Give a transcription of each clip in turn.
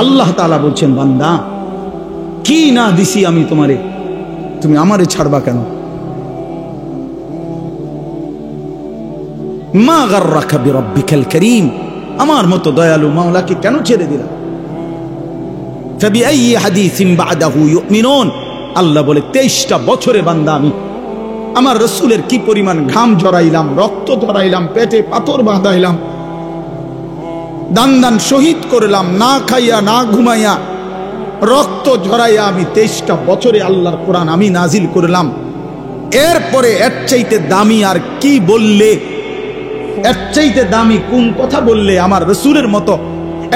আল্লাহ তাআলা বলছেন, বান্দা কি না দিছি আমি তোমারে, তুমি আমারে ছাড়বা কেন? মা গাররাকা বিরাব্বিকাল কারীম, আমার মতো দয়ালু মাওলাকে কেন ছেড়ে দিলা? ফাবিআইয়ি হাদিসিন বা'দাহু ইউমিনুন, আল্লাহ বলে 23টা বছরে বান্দা আমি আমার রাসূলের কি পরিমাণ ঘাম ঝরাইলাম, রক্ত ঝরাইলাম, পেটে পাথর বাঁধাইলাম, দান দান শহীদ করলাম, না খাইয়া না ঘুমাইয়া রক্ত ঝরাইয়া আমি 23টা বছরে আল্লাহর কোরআন আমি নাজিল করলাম। এরপরে এর চাইতে দামি আর কি বললে, এর চাইতে দামি কোন কথা বললে আমার রাসূলের মতো,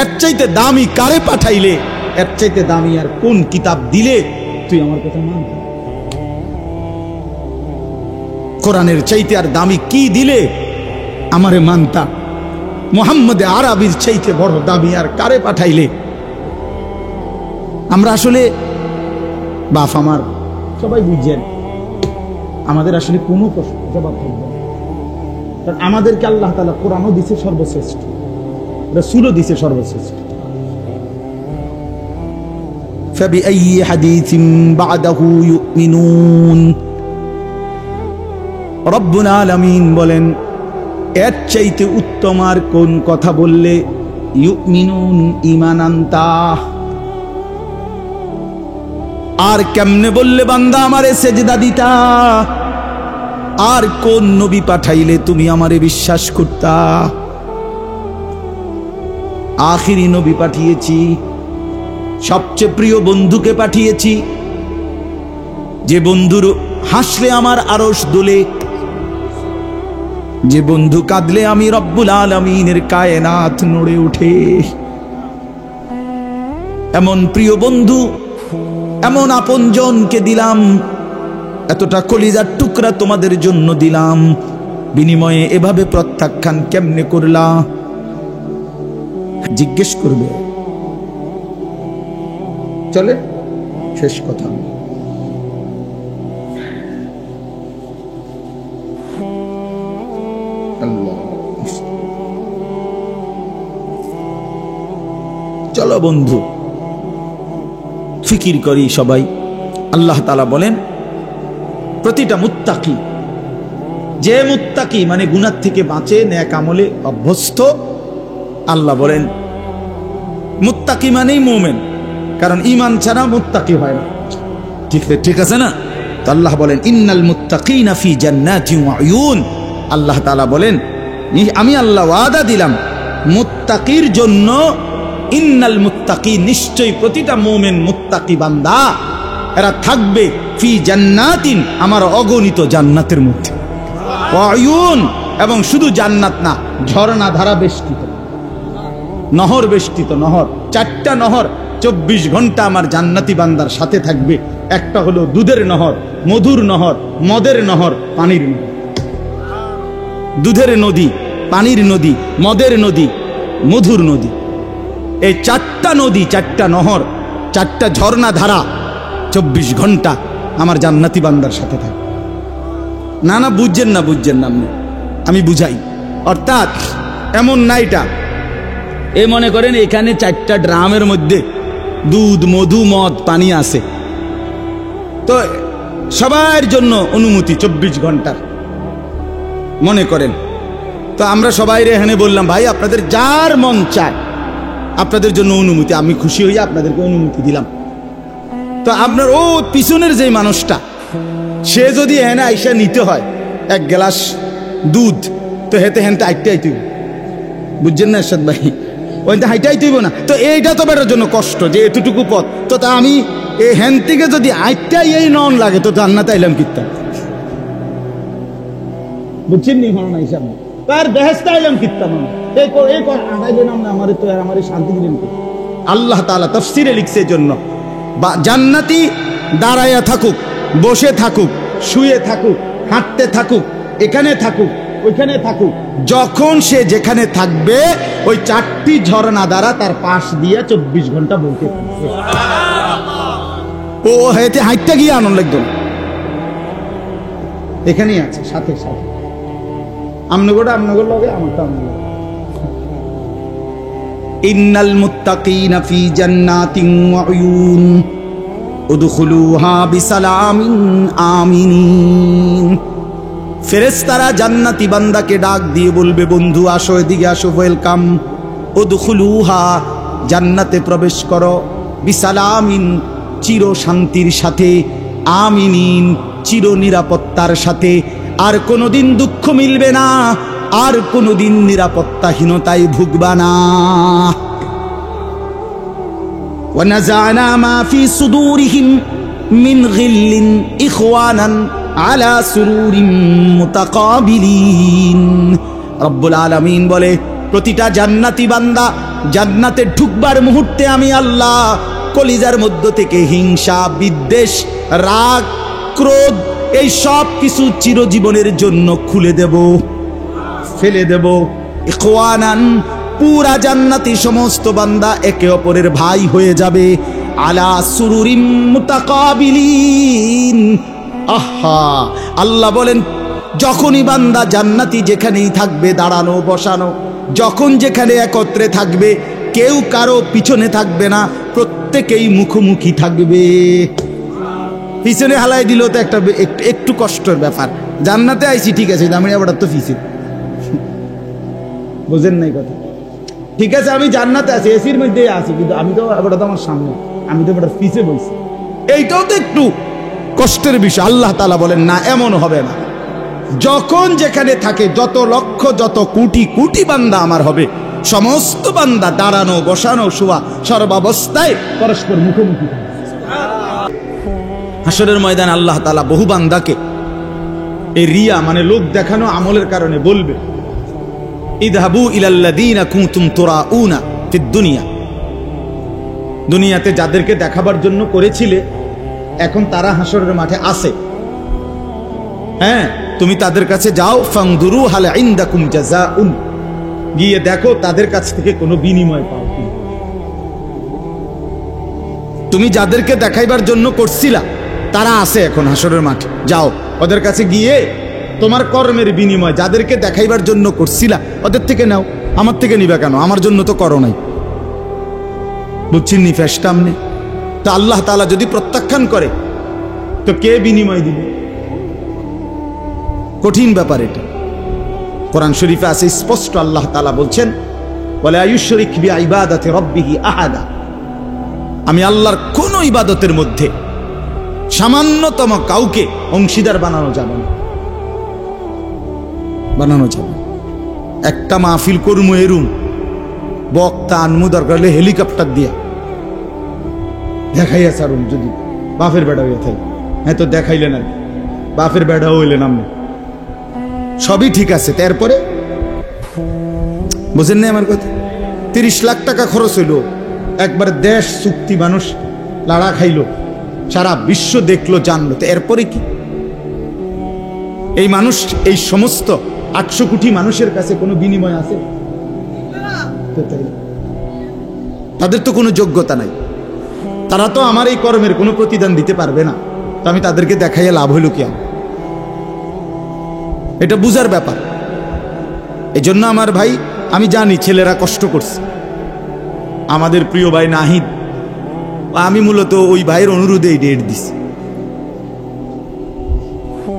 এর চাইতে দামি কারে পাঠাইলে, এর চাইতে দামি আর কোন কিতাব দিলে তুই আমার কথা মানবি? কোরআনের চাইতে আর দামি কি দিলে আমারে মানতা? মুহাম্মদ আরবির চাইতে বড় দামি আর কারে পাঠাইলে? আমরা আসলে বাপ আমার সবাই বুঝছেন, আমাদের আসলে কোনো প্রশ্ন জবাব থাকবে না, কারণ আমাদেরকে আল্লাহ তাআলা কোরআনও দিছে সর্বশ্রেষ্ঠ, রাসূলও দিছে সর্বশ্রেষ্ঠ। ফাবিআইয়ি হাদিসিন বা'দাহু ইউমিনুন, রব্বুল আলামিন বলেন এর চাইতে উত্তম আর কোন কথা বললে ইউমিনুন ঈমান আনতা, আর কেমনে বললে বান্দা আমারে সেজদা দিতা, আর কোন নবী পাঠাইলে তুমি আমারে বিশ্বাস করতা? আখিরি নবী পাঠিয়েছি, সবচেয়ে প্রিয় বন্ধুকে পাঠিয়েছি, যে বন্ধুর হাসলে আমার আরশ দোলে, যে বন্ধু কাঁদলে আমি রব্বুল আলামিনের কায়নাত নড়ে ওঠে। এমন প্রিয় বন্ধু, এমন আপনজনকে দিলাম, এতটা কলিজার টুকরা তোমাদের জন্য দিলাম, বিনিময়ে এভাবে প্রত্যাখ্যান কেমনে করলা? জিজ্ঞেস করবে। চলে শেষ কথা, চলো বন্ধু ফিকির করি সবাই। আল্লাহ তাআলা বলেন প্রতিটা মুত্তাকি, যে মুত্তাকি মানে গুনাহ থেকে বাঁচে, নেক আমলে অভ্যস্ত, আল্লাহ বলেন মুত্তাকি মানেই মুমিন, কারণ ঈমান ছাড়া মুত্তাকি হয় না। ঠিক আছে না? তো আল্লাহ বলেন ইন্নাল মুত্তাকিনা ফি জান্নাতিন ওয়া উয়ুন, আল্লাহ তাআলা বলেন আমি আল্লাহ ওয়াদা দিলাম মুত্তাকির জন্য, ইন্নাল মুত্তাকি, নিশ্চয়ই প্রতিটা মুমিন মুত্তাকি বান্দা এরা থাকবে ফি জান্নাতিন, আমার অগণিত জান্নাতের মধ্যে, ওয়া উয়ুন, এবং শুধু জান্নাত না, ঝর্ণা ধারা বেষ্টিত, নহর বেষ্টিত, নহর, 4টা নহর 24 ঘন্টা আমার জান্নাতি বান্দার সাথে থাকবে। একটা হলো দুধের নহর, মধুর নহর, মদের নহর, পানির নহর। দুধের নদী, পানির নদী, মদের নদী, মধুর নদী, এই 4টা নদী, 4টা নহর, 4টা ঝর্ণা ধারা 24 ঘন্টা আমার জান্নাতি বান্দার সাথে থাকে। না না বুঝছেন না, বুঝছেন না, আমি বুঝাই। অর্থাৎ এমন না এটা, এ মনে করেন এখানে 4টা ড্রামের মধ্যে দুধ, মধু, মদ, পানি আছে, তো সবার জন্য অনুমতি 24 ঘন্টার মনে করেন। তো আমরা সবাই এখানে বললাম ভাই আপনাদের যার মন চায় আপনাদের জন্য অনুমতি, আমি খুশি হইয়া আপনাদেরকে অনুমতি দিলাম। তো আপনার ও পিছনের যে মানুষটা, সে যদি এখানে আইসা নিতে হয় 1 গ্লাস দুধ, তো হেতে হেনতে আইতে আইতে, বুঝছেন না এরশাদ ভাই? ওইটা হাইতে আইতেইব না, তো এইটা তো বেটার জন্য কষ্ট যে এতটুকু পথ, তো তা আমি এই হ্যান থেকে যদি আইটাই এই নন লাগে তো জান্নাতে আইলাম কিত্তাম, বুঝছেন নি? হলো না হিসাব, তার বেহেশতে আইলাম কিত্তাম, এই আগাইলে নাম না আমার, তো আমার শান্তি দিলেন। আল্লাহ তাআলা তাফসীরে লিখছে জন্য জান্নাতি দাঁড়ায়া থাকুক, বসে থাকুক, শুয়ে থাকুক, হাঁটতে থাকুক, এখানে থাকুক, ওইখানে থাকুক, যখন সে যেখানে থাকবে ওই 4টি ঝর্ণা দ্বারা তার পাশ দিয়ে 24 ঘন্টা বলতে থাকবে। ও হেঁটে হাঁটতে গিয়ে আনন্দ লাগতো না, এখানেই আছে সাথে সাথে, আমনগরটা আমনগর লগে, আমারটা আমনগর। ইন্নাল মুত্তাকিনা ফি জান্নাতিন ওয়া উয়ুন উদখুলুহা বিসালামিন আমিনিন। ফেরেশতারা জান্নাতি বান্দাকে ডাক দিয়ে বলবে, বন্ধু আসো, এদিকে আসো, ওয়েলকাম। উদখুলুহা, জান্নাতে প্রবেশ করো, বিসালামিন, চির শান্তির সাথে, আমিনিন, চির নিরাপত্তার সাথে। আর কোনোদিন দুঃখ মিলবে না, আর কোনোদিন নিরাপত্তাহীনতায় ভুগবা না। ওয়ানাযানা মা ফি সুদুরিহিম মিন গিল্লিন ইখওয়ানান আলা সুরুরিম মুতাকাবিলিন। রব্বুল আলামিন বলে, প্রতিটা জান্নাতি বান্দা জান্নাতে ঢুকবার মুহূর্তে আমি আল্লাহ কলিজার মধ্য থেকে হিংসা, বিদ্বেষ, রাগ, ক্রোধ এই সব কিছু চিরজীবনের জন্য খুলে দেব, ফেলে দেব। ইখওয়ানান, পুরা জান্নাতি সমস্ত বান্দা একে অপরের ভাই হয়ে যাবে। আলা সুরুরিম মুতাকাবিলিন। আহা, আল্লাহ বলেন, যখনই বান্দা জান্নাতি যেখানেই থাকবে, দাঁড়ানো বসানো, যখন যেখানে একত্রে থাকবে, কেউ কারো পিছনে থাকবে না, প্রত্যেকেই মুখোমুখি থাকবে। পিছনে হালাই দিল তো একটু কষ্টের ব্যাপার। জান্নাতে আইছি ঠিক আছে, আমি আবার তো পিছিয়ে, বুঝেন নাই কথা? ঠিক আছে, আমি জান্নাতে আছি, এসির মধ্যে আছি, কিন্তু আমি তো আবার তো আমার সামনে, আমি তো আবার পিছিয়ে বলছি। এইটাও তো একটু কষ্টের বিষয়। আল্লাহ তাআলা বলেন, না, এমন হবে না। যখন যেখানে থাকে, যত লক্ষ, যত কোটি কোটি বান্দা আমার হবে, সমস্ত বান্দা দাঁড়ানো বসানো শোয়া সর্বাবস্থায় পরস্পর মুখোমুখি। হাসরের ময়দান আল্লাহ তাআলা বহু বান্দাকে এই রিয়া মানে লোক দেখানো আমলের কারণে বলবে, ইযহাবু ইলাল্লাযীনা কুনতুম তুরাউনা ফিদ দুনিয়া। দুনিয়াতে যাদেরকে দেখাবার জন্য করেছিলে, এখন তারা হাসরের মাঠে আছে। হ্যাঁ, তুমি তাদের কাছে যাও, ফানদুরু হাল ইনদাকুম জাযাউন, গিয়ে দেখো তাদের কাছ থেকে কোনো বিনিময় পাও কি। তুমি যাদেরকে দেখাইবার জন্য করছিলা, তারা আছে এখন হাসরের মাঠে, যাও ওদের কাছে গিয়ে তোমার কর্মের বিনিময় যাদেরকে দেখাইবার জন্য করছিলা ওদের থেকে নাও। আমার থেকে নিবা কেন? আমার জন্য তো করো নাই। বুঝছেন নি ফেসটামনে? তো আল্লাহ তাআলা যদি প্রত্যাখ্যান করে, তো কে বিনিময় দিবে? কঠিন ব্যাপার এটা। কোরআন শরীফে আছে স্পষ্ট, আল্লাহ তাআলা বলছেন, ওয়ালা ইউশরিক বিইবাদাতি রাব্বিহি আহাদা। আমি আল্লাহর কোন ইবাদতের মধ্যে সামান্যতম কাউকে অংশীদার বানানো যাবে না, বানানো যাবে। একটা মাহফিল করমু এরুম, বক্তা আনমু, দরকার হলে হেলিকপ্টার দিয়া দেখাইয়া সারুন, যদি বাপের বেড়া হইয়া থাই। হ্যাঁ, তো দেখাইলেন আর বাপের বেড়া হইলেন আপনি, সবই ঠিক আছে। তারপরে বুঝেন না আমার কথা? 30 লাখ টাকা খরচ হইল, একবার দেশ চুক্তি, মানুষ লাড়া খাইল, সারা বিশ্ব দেখলো, জানলো, তো এরপরে কি? এই মানুষ, এই সমস্ত 800 কোটি মানুষের কাছে কোনো বিনিময় আছে? তাদের তো কোনো যোগ্যতা নাই, তারা তো আমার এই কর্মের কোনো প্রতিদান দিতে পারবে না, তো আমি তাদেরকে দেখাইয়া লাভ হইল কি? এটা বুঝার ব্যাপার। এই জন্য আমার ভাই, আমি জানি ছেলেরা কষ্ট করছে, আমাদের প্রিয় ভাই নাহিদ, আমি মূলত ওই ভাইয়ের অনুরোধে এই ডেট দিছি।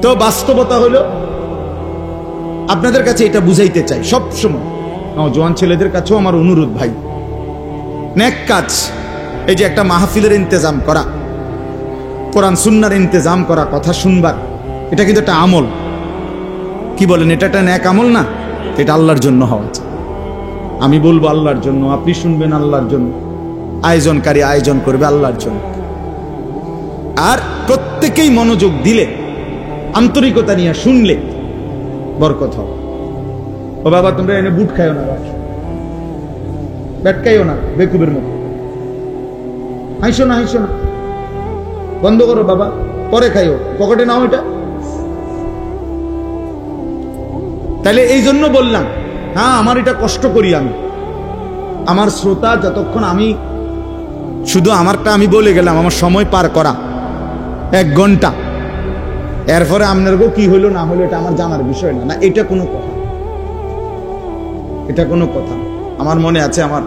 তো বাস্তবতা হলো, আপনাদের কাছে এটা বুঝাইতে চাই সব সময়, জওয়ান ছেলেদের কাছেও আমার অনুরোধ, ভাই নেক কাজ, এই যে একটা মাহফিলের ইন্তজাম করা, কোরআন সুন্নাহর ইন্তজাম করা, কথা শুনবার, এটা কিন্তু একটা আমল। কি বলেন? এটা একটা নেক আমল না? এটা আল্লাহর জন্য হওয়া চাই। আমি বলবো আল্লাহর জন্য, আপনি শুনবেন আল্লাহর জন্য, আয়োজনকারী আয়োজন করবে আল্লাহর জন্য। আর প্রত্যেকেই মনোযোগ দিলে, আন্তরিকতা নিয়ে শুনলে বরকত হবে। ও বাবা, তোমরা এনে বুট খাইও না, ব্যাট খাইও না বেকুবের মতো, হাইসো না, হাইসো না, বন্ধ করো বাবা, পরে খাইও, পকেটে নাও এটা। তাহলে এই জন্য বললাম, হ্যাঁ আমার এটা কষ্ট করি আমি, আমার শ্রোতা যতক্ষণ, আমি শুধু আমারটা আমি বলে গেলাম, আমার সময় পার করা 1 ঘন্টা, এরপরে আপনার গো কি হইলো না হইলো এটা আমার জানার বিষয় না। না, এটা কোনো কথা, এটা কোনো কথা। আমার মনে আছে, আমার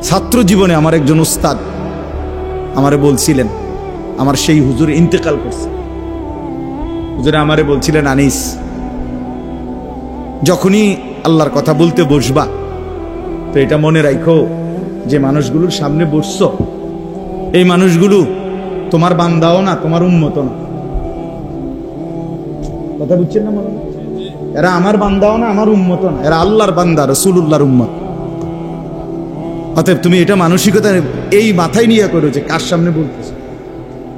ছাত্র জীবনে আমার একজন উস্তাদ আমারে বলছিলেন, আমার সেই হুজুর ইন্তেকাল করছে, হুজুরে আমারে বলছিলেন, আনিস যখনই আল্লাহর কথা বলতে বসবা তো এটা মনে রাখো যে মানুষগুলোর সামনে বসছো এই মানুষগুলো তোমার বান্দাও না, তোমার উম্মত না। কথা বুঝছেন না? এরা আমার বান্দাও না, আমার উম্মত না, এরা আল্লাহর বান্দা, রাসূলুল্লাহর উম্মত। অতএব তুমি এটা মানসিকতা এই মাথায় নিয়ে করো যে কার সামনে বলতেছে,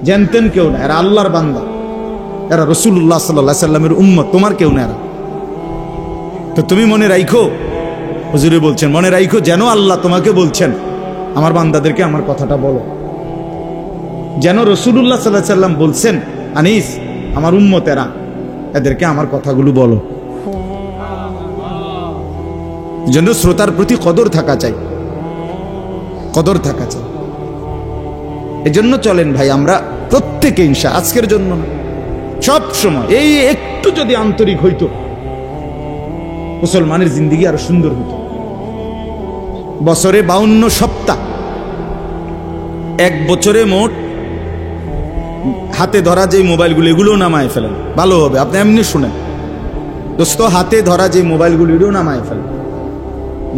জানতেন কেউ না, এরা আল্লাহর বান্দা, এরা রাসূলুল্লাহ সাল্লাল্লাহু আলাইহি সাল্লামের উম্মত, তোমার কেউ না এরা। তো তুমি মনে রাখো, হুজুরে বলছেন মনে রাখো যেন আল্লাহ তোমাকে বলছেন আমার বান্দাদেরকে আমার কথাটা বলো, যেন রাসূলুল্লাহ সাল্লাল্লাহু আলাইহি সাল্লাম বলছেন আনিস আমার উম্মত এরা, এদেরকে আমার কথাগুলো বলো। যেন শ্রোতার প্রতি কদর থাকা চাই, কদর থাকা চাই। এজন্য চলেন ভাই আমরা প্রত্যেকে ইনশাআল্লাহ, আজকের জন্য না, সব সময় এই একটু যদি আন্তরিক হইতো মুসলমানের জিন্দেগি আরো সুন্দর হতো। বছরে 52 সপ্তাহ, এক বছরে মোট হাতে ধরা যে মোবাইলগুলো এগুলো নামায় ফেলেন, ভালো হবে। আপনি এমনি শুনেন দোস্ত, হাতে ধরা যে মোবাইলগুলো এগুলো নামায় ফেলেন।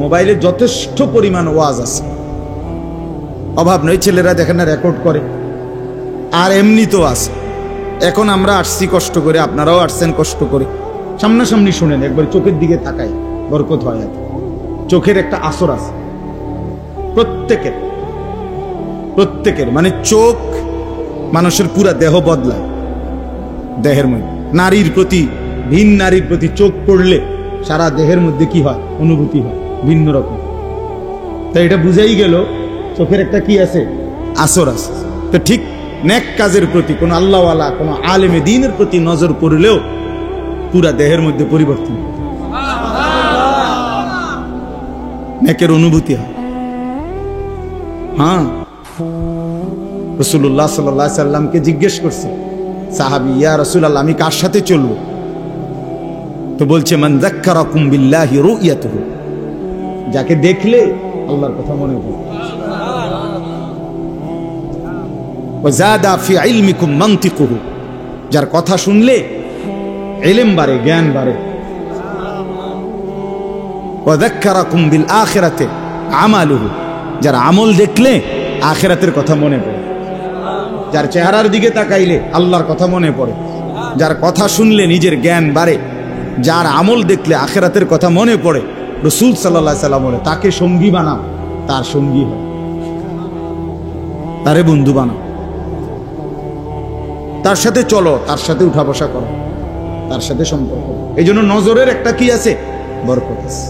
মোবাইলে যথেষ্ট পরিমাণ ওয়াজ আছে, অভাব নয়। ছেলেরা দেখেন না রেকর্ড করে, আর এমনি তো আছে। এখন আমরা আসছি কষ্ট করে, আপনারাও আসছেন কষ্ট করে, সামনাসামনি শুনেন, একবার চোখের দিকে তাকাই, বরকত হয়। চোখের একটা আসর আছে প্রত্যেকের, প্রত্যেকের মানে চোখ মানুষের পুরা দেহ বদলায়। দেহের মধ্যে নারীর প্রতি, ভিন নারীর প্রতি চোখ পড়লে সারা দেহের মধ্যে কি হয়, অনুভূতি হয় ভিন্ন রকম। তাই এটা বুঝাই গেল চোখের একটা কি আছে, আসর আছে। তো ঠিক নেক কাজের প্রতি কোন আল্লাহওয়ালা, কোন আলেমে দ্বীনের প্রতি নজর পড়লেও পুরা দেহের মধ্যে পরিবর্তন, নেকের অনুভূতি হয়। হ্যাঁ, রাসূলুল্লাহ সাল্লাল্লাহু আলাইহি সাল্লামকে জিজ্ঞেস করছে সাহাবী, ইয়া রাসূলুল্লাহ আমি কার সাথে চলবো? তো বলছে মান যাক্কারাকুম বিল্লাহি রুয়াতুহু, যাকে দেখলে আল্লাহর কথা মনে পড়ে। ওয়া যাদা ফি ইলমিকুম মানতিকুহু, যার কথা শুনলে ইলম বাড়ে, জ্ঞান বাড়ে। ওয়া যাক্কারাকুম বিল আখিরাতি আমালুহু, যার আমল দেখলে আখিরাতের কথা মনে পড়ে। যার চেহারার দিকে তাকাইলে আল্লাহর কথা মনে পড়ে, যার কথা শুনলে নিজের জ্ঞান বাড়ে, যার আমল দেখলে আখিরাতের কথা মনে পড়ে। রাসূল সাল্লাল্লাহু আলাইহি সাল্লাম বলে তাকে সঙ্গী বানাও, তার সঙ্গী হয়, তারে বন্ধু বানাও, তার সাথে চলো, তার সাথে উঠা বসা করো, তার সাথে সম্পর্ক। এই জন্য নজরের একটা কি আছে, বরকত আছে,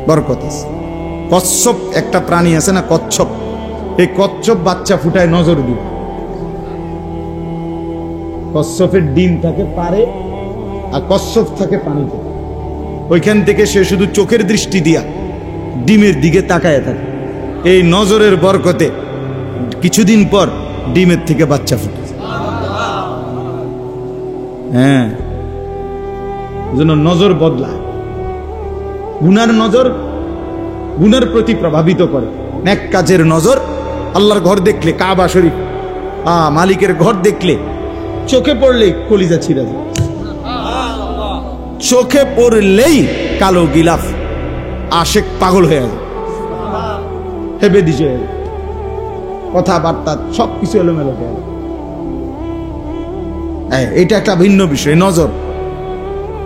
বরকত আছে। কচ্ছপ একটা প্রাণী আছে না, কচ্ছপ, এই কচ্ছপ বাচ্চা ফুটায় নজর দিয়ে। কচ্ছপের ডিম থাকে পারে, আর কচ্ছপ থাকে পানিতে। ওইখান থেকে সে শুধু চোখের দৃষ্টি দিয়া ডিমের দিকে তাকায় থাকে। এই নজরের বরকতে কিছুদিন পর ডিমের থেকে বাচ্চা ফুটে। হ্যাঁ, জন্য নজর বদলায়। গুনার নজর গুনার প্রতি প্রভাবিত করে, নেক কাজের নজর। আল্লাহর ঘর দেখলে, কাবা শরীফ, মালিকের ঘর দেখলে চোখে পড়লেই কলিজা ছিঁড়ে যায়, চোখে পড়লেই কালো গিলাফ আশেক পাগল হয়ে যায়, হেবে দিছে, কথাবার্তা সবকিছু এলোমেলো হয়ে যায়। এটা একটা ভিন্ন বিষয়, নজর।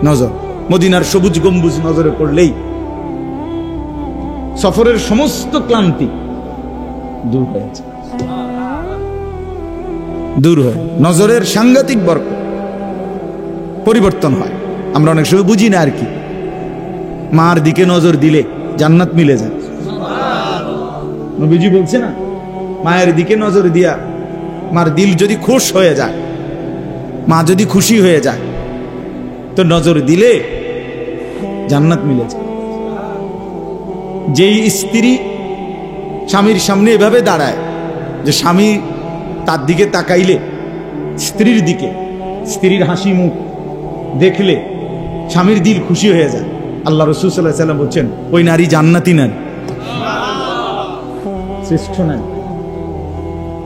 নজর মদিনার সবুজ গম্বুজ নজরে পড়লেই সফরের সমস্ত ক্লান্তি দূর হয়েছে, দূর হয়। নজরের সাংঘাতিক বরকত, পরিবর্তন হয়। আমরা অনেক সময় বুঝি না আর কি, মার দিকে নজর দিলে জান্নাত মিলে যায়। নবীজি বলছে না, মায়ের দিকে নজর দিয়া মার দিল যদি খুশ হয়ে যায়, মা যদি খুশি হয়ে যায়, তো নজর দিলে জান্নাত মিলে যায়। যেই স্ত্রী স্বামীর সামনে এভাবে দাঁড়ায় যে স্বামী তার দিকে তাকাইলে, স্ত্রীর দিকে, স্ত্রীর হাসি মুখ দেখলে স্বামীর দিল খুশি হয়ে যায়, আল্লাহ রাসূল সাল্লাল্লাহু আলাইহি ওয়াসাল্লাম বলছেন ওই নারী জান্নাতি নারী। শ্রেষ্ঠ নারী।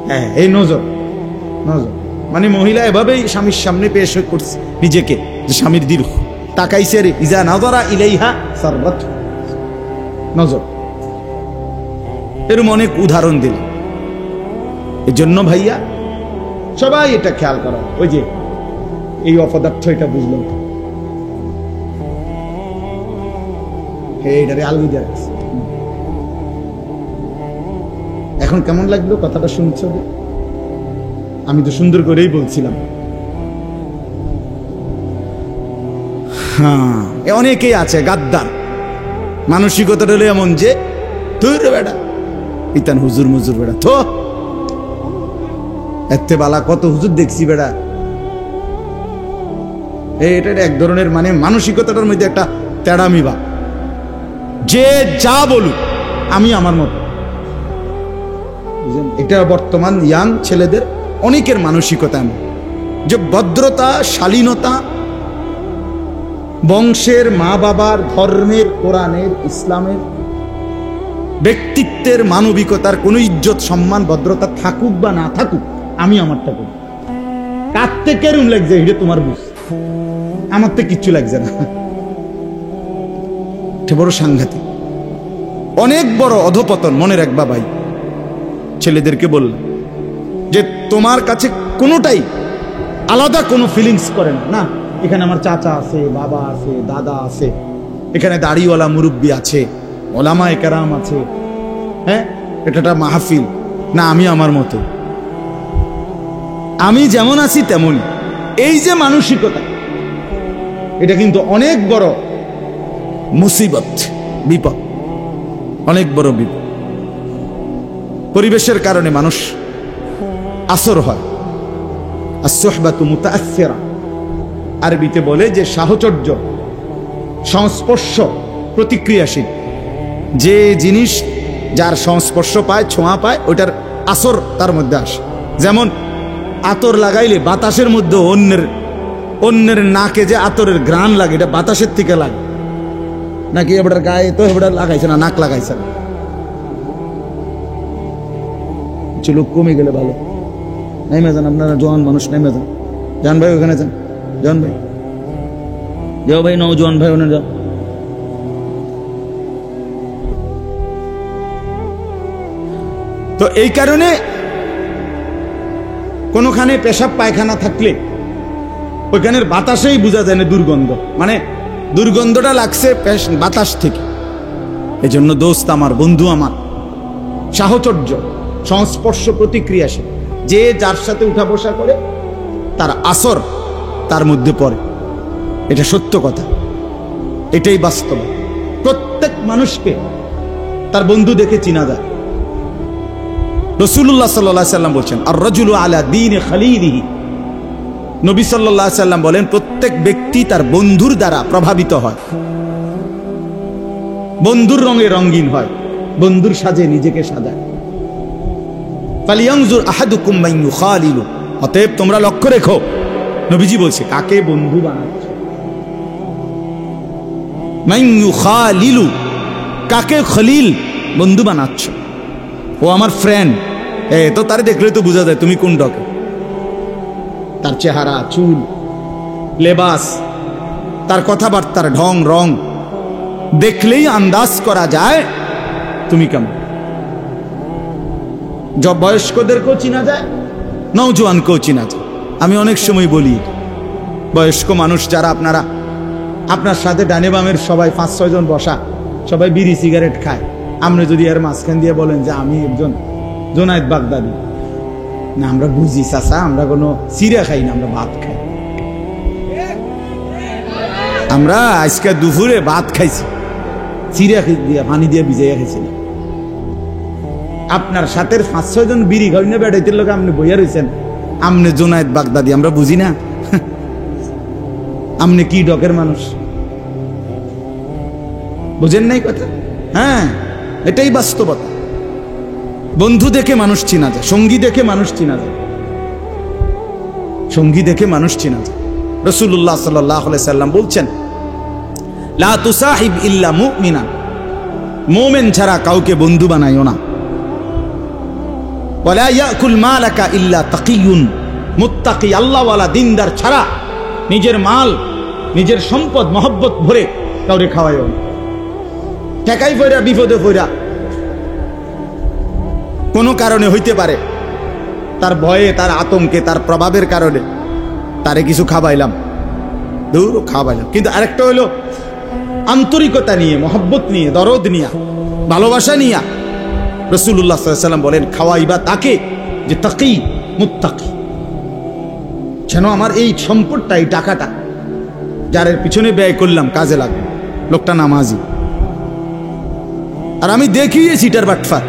হ্যাঁ, এই নজর নজর মানে মহিলা এভাবেই স্বামীর সামনে পেশ করছে নিজেকে, যে স্বামীর দীর্ঘ তাকাইছে রে, ইজা নাযরা ইলাইহা সাররাত, নজর। এরকম অনেক উদাহরণ দিলাম। এই জন্য ভাইয়া সবাই এটা খেয়াল করা। ওই যে এই অপদার্থ, এটা বুঝলাম, এইটারে আলগি দেওয়া আছে। এখন কেমন লাগলো কথাটা শুনছো? আমি তো সুন্দর করেই বলছিলাম। হ্যাঁ, অনেকেই আছে গাদ্দার, মানসিকতাটা হলো এমন যে তুই রে বেটা ইতান হুজুর মুজুর বেটা, তো এতে বালা কত হুজুর দেখছি বেটা। এটা এক ধরনের মানে মানসিকতাটার মধ্যে একটা তেড়ামি বা, যে যা বলুক আমি আমার মতো। এটা বর্তমান ইয়াং ছেলেদের অনেকের মানসিকতা এমন যে ভদ্রতা, শালীনতা, বংশের, মা বাবার, ধর্মের, কোরআনের, ইসলামের, ব্যক্তিত্বের, মানবিকতার কোনো ইজ্জত, সম্মান, ভদ্রতা থাকুক বা না থাকুক, আমি আমারটা করি। কাঁদতে কেরম লাগছে এটা তোমার বুঝ, আমার তো কিচ্ছু লাগছে না। এটা বড় সাংঘাতিক, অনেক বড় অধপতন। মনে রাখবা ভাই, ছেলেদেরকে বললাম যে তোমার কাছে কোনোটাই আলাদা কোনো ফিলিংস করে না। না, এখানে আমার চাচা আছে, বাবা আছে, দাদা আছে, এখানে দাড়িওয়ালা মুরব্বী আছে, ওলামায়ে কেরাম আছে, হ্যাঁ, এটা মাহফিল না, আমি আমার মতো, আমি যেমন আছি তেমন। এই যে মানসিকতা, এটা কিন্তু অনেক বড় মুসিবত, বিপদ, অনেক বড় বিপদ। পরিবেশের কারণে মানুষ আসর হয়। as-suhbatu muta'aththira, আরবিতে বলে যে সাহচর্য, সংস্পর্শ প্রতিক্রিয়াশীল। যে জিনিস যার সংস্পর্শ পায়, ছোঁয়া পায়, ওইটার আসর তার মধ্যে আসে। যেমন আতর লাগাইলে বাতাসের মধ্যে অন্যের নাকে যে আতরের ঘ্রাণ লাগে, এটা বাতাসের থেকে লাগে নাকি এবার গায়ে তো এবার লাগাইছে না, নাক লাগাইছে না। লোক কমে গেলে ভালো, নেমে যান আপনারা, জওয়ান মানুষ নেমে যান, জান ভাই ওখানে যান, জান ভাই যাও, ভাই নওজোয়ান ভাই ওখানে যাও। তো এই কারণে কোনখানে পেশাব পায়খানা থাকলে ওইখানের বাতাসেই বোঝা যায় না দুর্গন্ধ, মানে দুর্গন্ধটা লাগছে বাতাস থেকে। এই জন্য দোস্ত আমার, বন্ধু আমার, সাহচর্য, সংস্পর্শ প্রতিক্রিয়াশীল। যে যার সাথে উঠা বসা করে তার আসর তার মধ্যে পড়ে, এটা সত্য কথা, এটাই বাস্তব। প্রত্যেক মানুষকে তার বন্ধু দেখে চিনা যায়। রাসূলুল্লাহ সাল্লাল্লাহু আলাইহি সাল্লাম বলেন, আর-রাজুলু আলা দীনি খালিলিহি। নবী সাল্লাল্লাহু আলাইহি সাল্লাম বলেন, প্রত্যেক ব্যক্তি তার বন্ধুর দ্বারা প্রভাবিত হয়, বন্ধুর রঙে রঙিন হয়, বন্ধুর সাজে নিজেকে সাজায়। ফালিয়ানজুর আহাদুকুম মান ইউখালিলু, অতএব তোমরা লক্ষ্য রেখো, নবীজি বলছে, কাকে বন্ধু বানাচ্ছ। মান ইউখালিলু, কাকে খলিল বন্ধু বানাচ্ছ। ও আমার ফ্রেন্ড, তো তারে দেখলে তো বোঝা যায় তুমি কোন ডকে। তার চেহারা, চুল, লেবাস, তার কথাবার্তার ঢং রং দেখলেই আন্দাজ করা যায় তুমি কেমন। বয়স্কদেরকেও চিনা যায়, নওজোয়ানকেও চিনা যায়। আমি অনেক সময় বলি, বয়স্ক মানুষ যারা আপনারা, আপনার সাথে ডানে বামের সবাই 5-6 জন বসা, সবাই বিড়ি সিগারেট খায়, আপনি যদি এর মাঝখান দিয়ে বলেন যে আমি একজন জোনায়েদ বাগদাদি, না আমরা বুঝি চাচা, আমরা কোনো চিড়া খাই না, আমরা ভাত খাই। আমরা আজকে দুপুরে ভাত খাইছি, চিড়া দিয়ে পানি দিয়ে ভিজাইয়া খাইছি না। আপনার সাথে 5-6 জন বিড়ি খাই না, বেড়াইতে লোক আপনি বইয়া রয়েছেন, আমনে জোনায়েদ বাগদাদি, আমরা বুঝি না। আমনে কি ডকের মানুষ, বুঝেন নাই কথা? হ্যাঁ, এটাই বাস্তবতা। বন্ধু দেখে মানুষ চিনা যায়, সঙ্গী দেখে মানুষ চিনা যায়, সঙ্গী দেখে মানুষ চিনা যায়। রাসূলুল্লাহ সাল্লাল্লাহু আলাইহি সাল্লাম বলছেন, লা তুসাহিব ইল্লা মুমিনান, মুমিন ছাড়া কাউকে বন্ধু বানাইও না। ওয়ালা ইয়াকুল মালাকা ইল্লা তাকিয়ুন, মুত্তাকি আল্লাহওয়ালা দিনদার ছাড়া নিজের মাল, নিজের সম্পদ মহব্বত ভরে কাউরে খাওয়ায়ও না। ঠেকাই পয়রা বিপদে পয়রা কোনো কারণে হইতে পারে, তার ভয়ে, তার আতঙ্কে, তার প্রভাবের কারণে তারে কিছু খাওয়াইলাম, দূর খাওয়াইলাম। কিন্তু আরেকটা হলো আন্তরিকতা নিয়ে, মহব্বত নিয়ে, দরদ নিয়া, ভালোবাসা নিয়া। রাসূলুল্লাহ সাল্লাল্লাহু আলাইহি ওয়াসাল্লাম বলেন, খাওয়াইবা তাকে যে তাকি, মুত্তাকি। যেন আমার এই সম্পদটা, এই টাকাটা যার পিছনে ব্যয় করলাম কাজে লাগবে। লোকটা নামাজি, আর আমি দেখিয়েছি এটার বাটফার,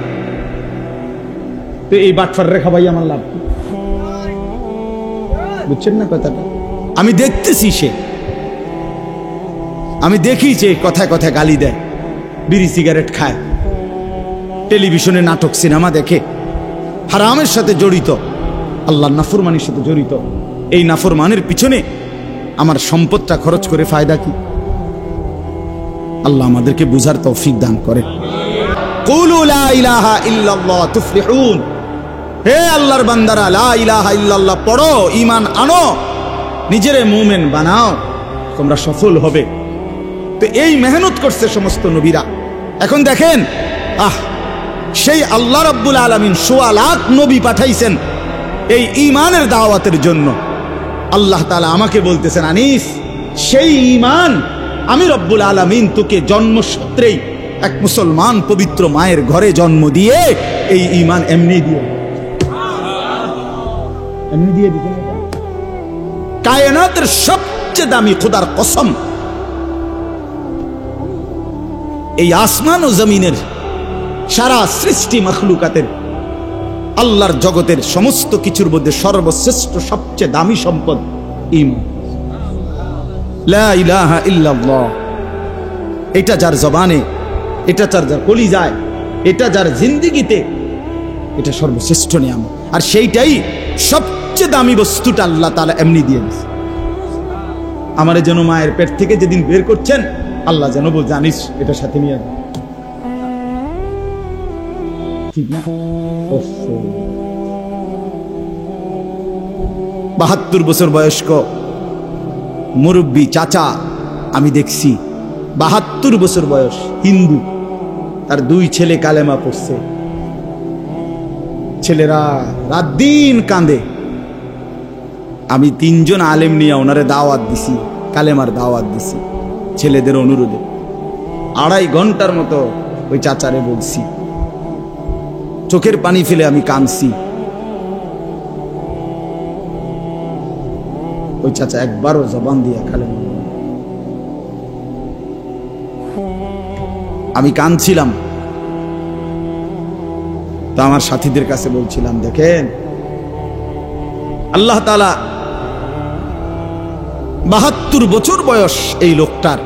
তো এই বাটফার রে খাওয়াই আমার লাভ, বুঝছেন না কথাটা? আমি দেখতেছি, আমি দেখি যে কথায় কথায় গালি দেয়, বিড়ি সিগারেট খায়, টেলিভিশনে নাটক সিনেমা দেখে, হারামের সাথে জড়িত, আল্লাহর নাফরমানির সাথে জড়িত। এই নাফরমানের পিছনে আমার সম্পদটা খরচ করে ফায়দা কি? আল্লাহ আমাদেরকে বুঝার তৌফিক দান করে। কুলু লা ইলাহা ইল্লাল্লাহ তুফলিহুন, হে আল্লাহর বান্দারা, লা ইলাহা ইল্লাল্লাহ পড়ো, ঈমান আনো, নিজেরে মুমিন বানাও, তোমরা সফল হবে। তো এই মেহনত করছে সমস্ত নবীরা। এখন দেখেন, সেই আল্লাহ রাব্বুল আলামিন ১৬ লাখ নবী পাঠাইছেন এই ঈমানের দাওয়াতের জন্য। আল্লাহ তাআলা আমাকে বলতেছেন, আনিস, সেই ঈমান আমি রব্বুল আলামিন তোকে জন্মসূত্রেই এক মুসলমান পবিত্র মায়ের ঘরে জন্ম দিয়ে এই ঈমান এমনি দিয়ে দিয়েছেন। কায়নাতের সবচেয়ে দামি খোদার কসম, এই আসমান ও জমিনের সারা সৃষ্টি মাখলুকাতের, আল্লাহর জগতের সমস্ত কিছুর মধ্যে সর্বশ্রেষ্ঠ সবচেয়ে দামি সম্পদ ঈমান, লা ইলাহা ইল্লাল্লাহ। এটা যার জবানে, এটা যার কলিজায়, এটা যার জিন্দেগিতে, এটা সর্বশ্রেষ্ঠ নিয়ামত। আর সেইটাই সবচেয়ে দামি বস্তুটা আল্লাহ তাআলা এমনি দিয়ে দিয়েছে। আমারে যেন মায়ের পেট থেকে যেদিন বের করছেন, আল্লাহ যেন বল, জানিস এটা সাথে নিয়ে যাবে, ঠিক না? ৭২ বছর বয়স্ক মুরব্বী চাচা আমি দেখছি, ৭২ বছর বয়স, হিন্দু, তার 2 ছেলে কালেমা পড়ছে। ছেলেরা রাত দিন কাঁদে। আমি 3 জন আলেম নিয়ে ওনারে দাওয়াত দিছি, কালেমার দাওয়াত দিছি ছেলেদের অনুরোধে। 2.5 ঘন্টার মতো ওই চাচারে বলছি, চোখের পানি ফেলে আমি কাঁদছি। ওই চাচা একবারও জবান দিয়া কালেমা, আমি কাঁদছিলাম। তো আমার সাথীদের কাছে বলছিলাম, দেখেন আল্লাহ তাআলা ৭২ বছর বয়স এই লোকটার,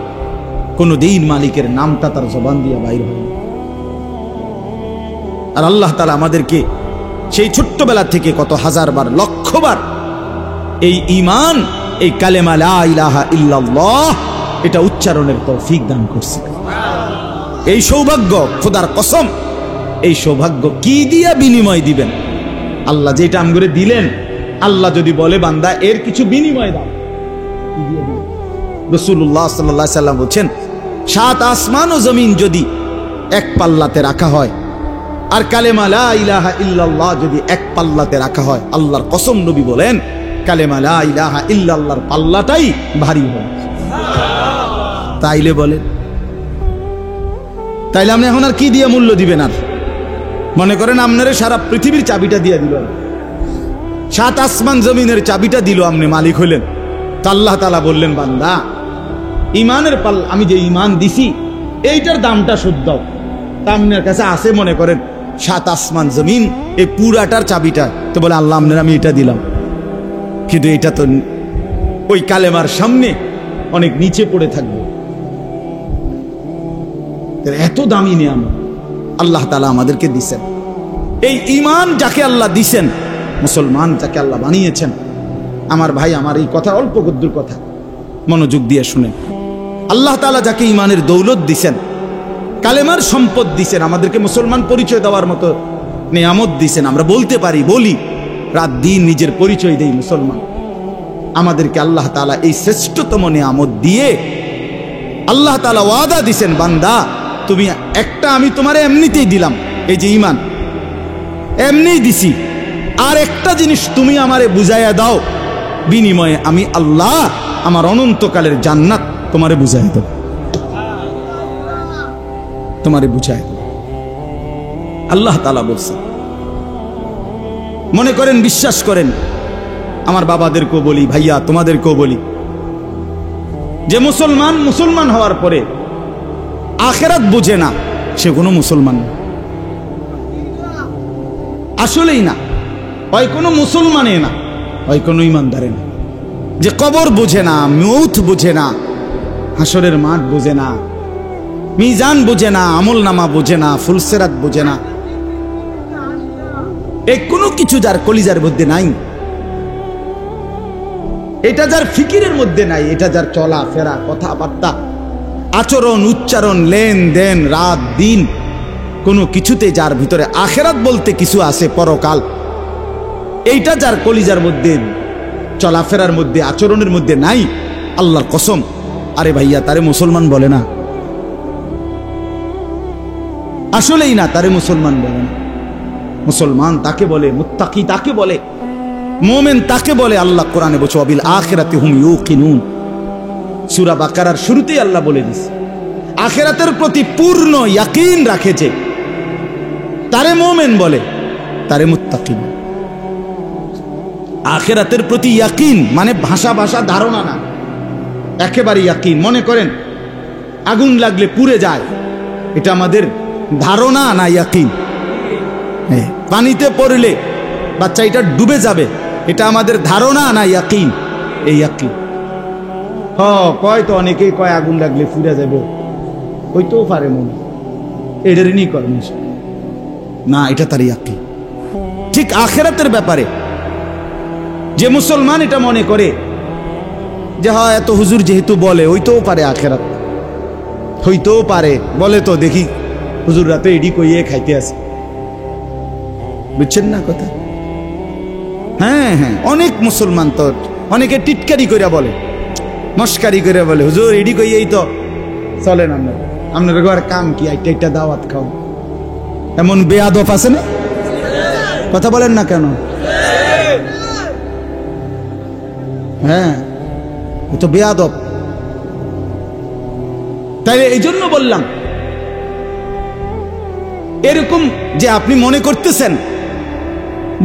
কোনদিন মালিকের নামটা তার জবান দিয়া বাইর হয়। আর আল্লাহ তাআলা আমাদেরকে সেই ছোট্টবেলা থেকে কত হাজারবার, লক্ষবার এই ঈমান, এই কালেমা লা ইলাহা ইল্লাল্লাহ, এটা উচ্চারণের তৌফিক দান করছে। এই সৌভাগ্য, খোদার কসম, এই সৌভাগ্য কি দিয়া বিনিময় দিবেন? আল্লাহ যেটা আমগরে দিলেন, আল্লাহ যদি বলে বান্দা এর কিছু বিনিময় দাও, কি দিয়ে দিবেন? রাসূলুল্লাহ সাল্লাল্লাহু আলাইহি সাল্লাম বলেন, 7 আসমান ও জমিন যদি এক পাল্লাতে রাখা হয়, আর কালেমা লা ইলাহা ইল্লাল্লাহ যদি এক পাল্লাতে রাখা হয়, আল্লাহর কসম নবী বলেন, কালেমা লা ইলাহা ইল্লাল্লাহর পাল্লাটাই ভারী হয়। তাইলে বলেন, তাইলে আপনি এখন আর কি দিয়ে মূল্য দিবেন? আর মনে করেন আপনারে সারা পৃথিবীর চাবিটা দিয়ে দিল, 7 আসমান জমিনের চাবিটা দিল, আপনি মালিক হইলেন। তা আল্লাহ তাআলা বললেন, বান্দা ঈমানের পাল্লা, আমি যে ঈমান দিছি এইটার দামটা শোধ দাও। তা আপনার কাছে আছে মনে করেন 7 আসমান জমিন, এই পুরাটার চাবিটা। তো বলে, আল্লাহ আপনার আমি এটা দিলাম, কিন্তু এটা তো ওই কালেমার সামনে অনেক নিচে পড়ে থাকবে। এত দামি নিয়ামত আল্লাহ তাআলা আমাদেরকে দিছেন। এই ঈমান যাকে আল্লাহ দিছেন, মুসলমান যাকে আল্লাহ বানিয়েছেন, আমার ভাই, আমার এই কথা অল্প গদ্দুর কথা, মনোযোগ দিয়ে শুনেন। আল্লাহ তাআলা যাকে ঈমানের দৌলত দিছেন, কালেমার সম্পদ দিছেন, আমাদেরকে মুসলমান পরিচয় দেওয়ার মতো নিয়ামত দিয়েছেন, আমরা বলতে পারি, বলি, রাত দিন নিজের পরিচয় দেই মুসলমান। আমাদেরকে আল্লাহ তাআলা এই শ্রেষ্ঠতম নিয়ামত দিয়ে আল্লাহ তাআলা ওয়াদা দিছেন, বান্দা তুমি একটা আমি তোমারে এমনিতেই দিলাম, এই যে ঈমান এমনিই দিছি, আর একটা জিনিস তুমি আমারে বুঝাইয়া দাও, বিনিময়ে আমি আল্লাহ আমার অনন্তকালের জান্নাত তোমারে বুঝাই দেব, তোমারে বুঝাই দেব। আল্লাহ তাআলা বলছে। মনে করেন, বিশ্বাস করেন, আমার বাবাদেরকেও বলি, ভাইয়া তোমাদেরকেও বলি, যে মুসলমান হওয়ার পরে আখিরাত বুঝে না, সে কোনো মুসলমান না, আসলেই না। হয় কোনো মুসলমানে না, হয় কোনো ইমানদারে না। যে কবর বুঝে না, মৌত বুঝে না, হাসরের মাঠ বুঝে না, মিজান বুঝে না, আমল নামা বুঝে না, ফুলসেরাত বুঝে না, এই কোনো কিছু যার কলিজার মধ্যে নাই, এটা যার ফিকিরের মধ্যে নাই, এটা যার চলা ফেরা, কথাবার্তা, আচরণ, উচ্চারণ, লেনদেন, রাত দিন, কোনো কিছুতে যার ভিতরে আখেরাত বলতে কিছু আছে, পরকাল, এইটা যার কলিজার মধ্যে, চলাফেরার মধ্যে, আচরণের মধ্যে নাই, আল্লাহর কসম, আরে ভাইয়া তারে মুসলমান বলে না, আসলেই না, তারে মুসলমান বলে না। মুসলমান তাকে বলে, মুত্তাকি তাকে বলে, মুমিন তাকে বলে। আল্লাহ কোরআনে বলছে, ওয়াবিল আখিরাতি হুম ইউকিনুন। সূরা বাকারার শুরুতেই আল্লাহ বলে দিয়েছে, আখিরাতের প্রতি পূর্ণ ইয়াকিন রাখেছে, তারে মুমিন বলে, তারে মুত্তাকি। আখিরাতের প্রতি ইয়াকিন মানে ভাষা ধারণা না, একেবারে ইয়াকিন। মনে করেন আগুন লাগলে পুড়ে যায়, এটা আমাদের ধারণা না ইয়াকিন। পানিতে পড়লে বাচ্চা এটা ডুবে যাবে, এটা আমাদের ধারণা না ইয়াকিন। এই ইয়াকিন কয় তো অনেকেই কয় আগুন লাগলে পুড়ে যাবে, হইতেও পারে মনে, এটারই নি কর না, এটা তার ইয়াকিন। ঠিক আখিরাতের ব্যাপারে যে মুসলমান এটা মনে করে যে হয় এত হুজুর যেহেতু বলে, হইতেও পারে আখিরাত, হইতেও পারে, বলে তো দেখি হুজুর রাতে এডি কইয়ে খাইতে আসে, বুঝছেন না কথা? হ্যাঁ হ্যাঁ, অনেক মুসলমান তো অনেকে টিটকারি করে বলে, মস্কারি করে বলে, হুজুর এডি কইয়েই তো চলেন আপনার ঘর কাম কি, একটা দাওয়াত খাও। এমন বেয়াদব আছে না? কথা বলেন না কেন? হ্যাঁ, তো বেয়াদব। তাই এই জন্য বললাম, এরকম যে আপনি মনে করতেছেন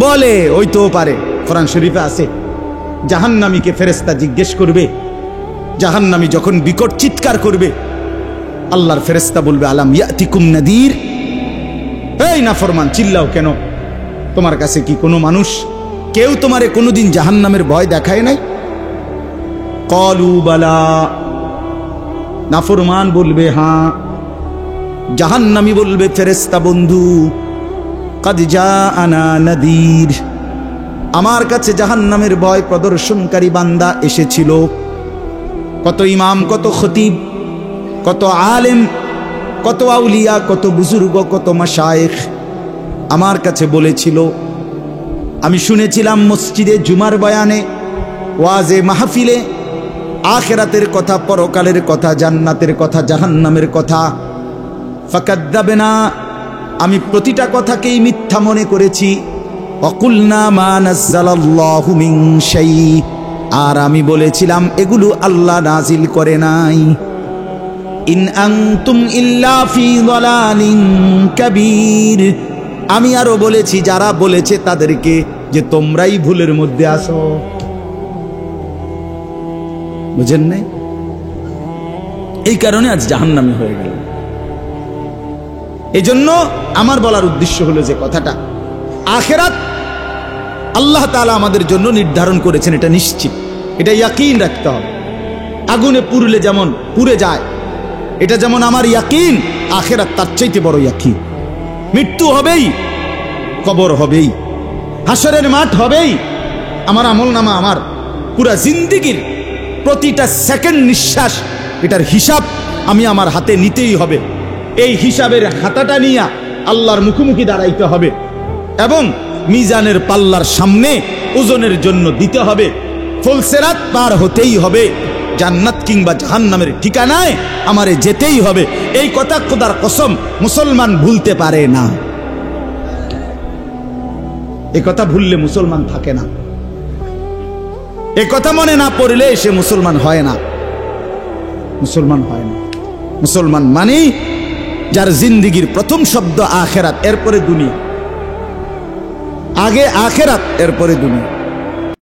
বলে, ওই তো পারে, কোরআন শরীফে আছে, জাহান্নামীকে ফেরেশতা জিজ্ঞেস করবে, জাহান্নামী যখন বিকট চিৎকার করবে, আল্লাহর ফেরেশতা বলবে, আলাম ইয়াতিকুম নাদির, এই নাফরমান চিল্লাও কেন, তোমার কাছে কি কোনো মানুষ, কেউ তোমারে কোনোদিন জাহান্নামের ভয় দেখায় নাই? ক্বালু বালা, নাফরমান বলবে হ্যাঁ, জাহান্নামী বলবে, ফেরেশতা বন্ধু, কাদ জাআনা নাদির, আমার কাছে জাহান্নামের ভয় প্রদর্শনকারী বান্দা এসেছিল। কত ইমাম, কত খতিব, কত আলেম, কত আউলিয়া, কত বুজুর্গ, কত মাশায়েখ আমার কাছে বলেছিল। আমি শুনেছিলাম মসজিদে জুমার বয়ানে, ওয়াজে মাহফিলে, আখিরাতের কথা, পরকালের কথা, জান্নাতের কথা, জাহান্নামের কথা। ফাকাদ্দাবনা, আমি প্রতিটা কথাকেই মিথ্যা মনে করেছি। ওয়াকুলনা মা নাযালাল্লাহু মিন শাই, আর আমি বলেছিলাম এগুলো আল্লাহ নাজিল করে নাই। ইন আনতুম ইল্লা ফি যালালিন কাবীর, আমি আরো বলেছি যারা বলেছে তাদেরকে যে তোমরাই ভুলের মধ্যে আছো। বুঝেন নাই? এই কারণে আজ জাহান্নামী হয়ে গেল। এই জন্য আমার বলার উদ্দেশ্য হলো যে কথাটা, আখিরাত আল্লাহ তাআলা আমাদের জন্য নির্ধারণ করেছেন, এটা নিশ্চিত, এটা ইয়াকিন রাখতে হবে। আগুনে পুড়লে যেমন পুড়ে যায়, এটা যেমন আমার ইয়াকিন, আখিরাত তার চাইতে বড় ইয়াকিন। মৃত্যু হবেই, কবর হবেই, হাসরের মাঠ হবেই, আমার আমলনামা, আমার পুরা জিন্দেগীর প্রতিটা সেকেন্ড নিঃশ্বাস, এটার হিসাব আমি আমার হাতে নিতেই হবে। এই হিসাবের খাতাটা নিয়ে আল্লাহর মুখোমুখি দাঁড়াইতে হবে। এবং মিজানের পাল্লার সামনে ওজনের জন্য দিতে হবে। ফুলসিরাত পার হতেই হবে, জান্নাত কিংবা জাহান্নামের ঠিকানায় আমারে যেতেই হবে। এই কথা খোদার কসম মুসলমান ভুলতে পারে না। এ কথা ভুললে মুসলমান থাকে না, এ কথা মনে না পড়লে সে মুসলমান হয় না, মুসলমান হয় না। মুসলমান মানে যার জিন্দিগির প্রথম শব্দ আখেরাত, এরপরে দুনিয়া। আগে আখেরাত, এরপরে দুনিয়া।